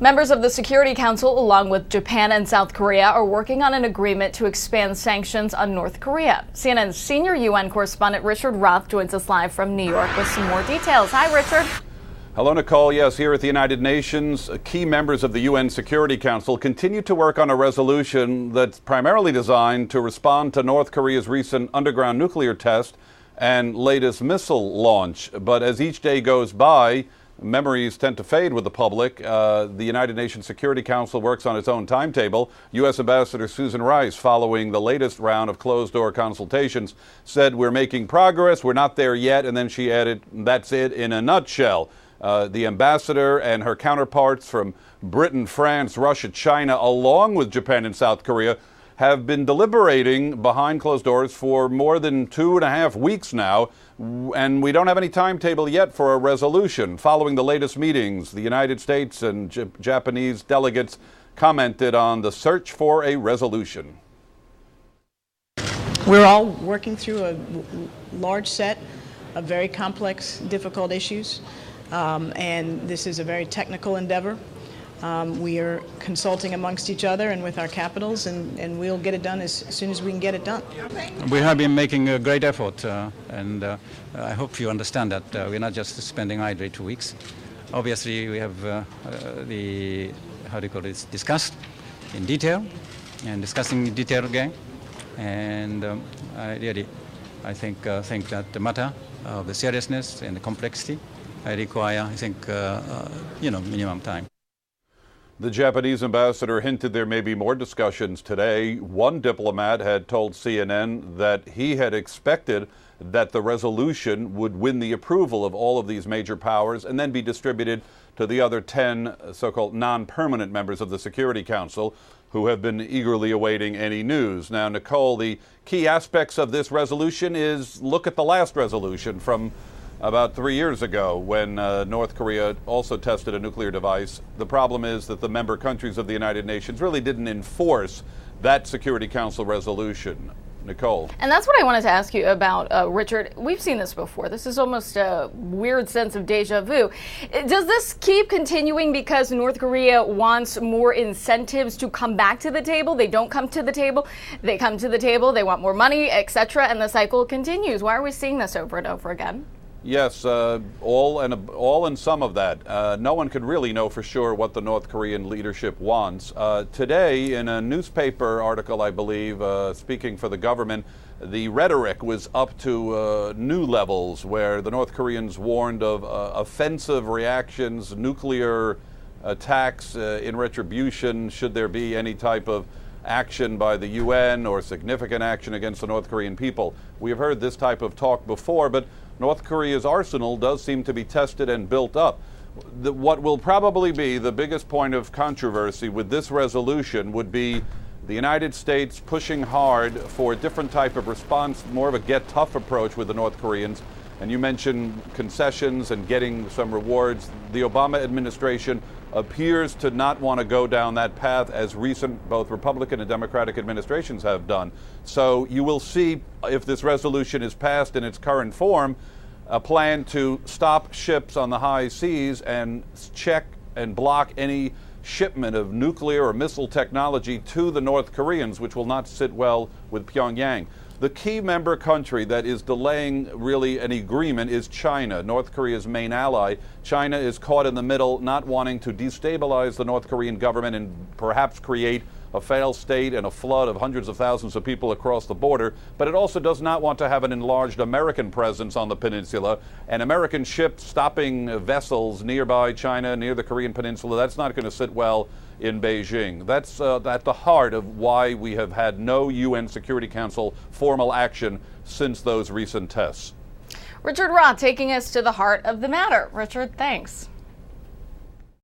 Members of the Security Council, along with Japan and South Korea, are working on an agreement to expand sanctions on North Korea. CNN's senior UN correspondent Richard Roth joins us live from New York with some more details. Hi, Richard. Hello, Nicole. Yes, here at the United Nations, key members of the UN Security Council continue to work on a resolution that's primarily designed to respond to North Korea's recent underground nuclear test and latest missile launch. But as each day goes by, memories tend to fade with the public. The United Nations Security Council works on its own timetable. U.S. Ambassador Susan Rice, following the latest round of closed-door consultations, said, "We're making progress, we're not there yet," and then she added, "That's it in a nutshell." The ambassador and her counterparts from Britain, France, Russia, China, along with Japan and South Korea, have been deliberating behind closed doors for more than 2.5 weeks now, and we don't have any timetable yet for a resolution. Following the latest meetings, the United States and Japanese delegates commented on the search for a resolution. We're all working through a large set of very complex, difficult issues, and this is a very technical endeavor. We are consulting amongst each other and with our capitals, and we'll get it done as soon as we can get it done. We have been making a great effort, and I hope you understand that we're not just spending idly 2 weeks. Obviously, we have discussed in detail, and discussing in detail again. And I think that the matter of the seriousness and the complexity require, minimum time. The Japanese ambassador hinted there may be more discussions today. One diplomat had told CNN that he had expected that the resolution would win the approval of all of these major powers and then be distributed to the other 10 so-called non-permanent members of the Security Council, who have been eagerly awaiting any news. Now, Nicole, the key aspects of this resolution is look at the last resolution from about 3 years ago when North Korea also tested a nuclear device. The problem is that the member countries of the United Nations really didn't enforce that Security Council resolution. Nicole. And that's what I wanted to ask you about, Richard. We've seen this before. This is almost a weird sense of deja vu. Does this keep continuing because North Korea wants more incentives to come back to the table? They don't come to the table. They come to the table. They want more money, etc. And the cycle continues. Why are we seeing this over and over again? Yes, all and some of that. No one could really know for sure what the North Korean leadership wants. Today, in a newspaper article, I believe, speaking for the government, the rhetoric was up to new levels where the North Koreans warned of offensive reactions, nuclear attacks in retribution should there be any type of action by the UN or significant action against the North Korean people. We have heard this type of talk before, but North Korea's arsenal does seem to be tested and built up. What will probably be the biggest point of controversy with this resolution would be the United States pushing hard for a different type of response, more of a get tough approach with the North Koreans. And you mentioned concessions and getting some rewards. The Obama administration appears to not want to go down that path, as recent both Republican and Democratic administrations have done. So you will see, if this resolution is passed in its current form, a plan to stop ships on the high seas and check and block any shipment of nuclear or missile technology to the North Koreans, which will not sit well with Pyongyang. The key member country that is delaying really an agreement is China, North Korea's main ally. China is caught in the middle, not wanting to destabilize the North Korean government and perhaps create a failed state and a flood of hundreds of thousands of people across the border. But it also does not want to have an enlarged American presence on the peninsula. And American ships stopping vessels nearby China, near the Korean peninsula, that's not going to sit well in Beijing. That's at the heart of why we have had no UN Security Council formal action since those recent tests. Richard Roth taking us to the heart of the matter. Richard, thanks.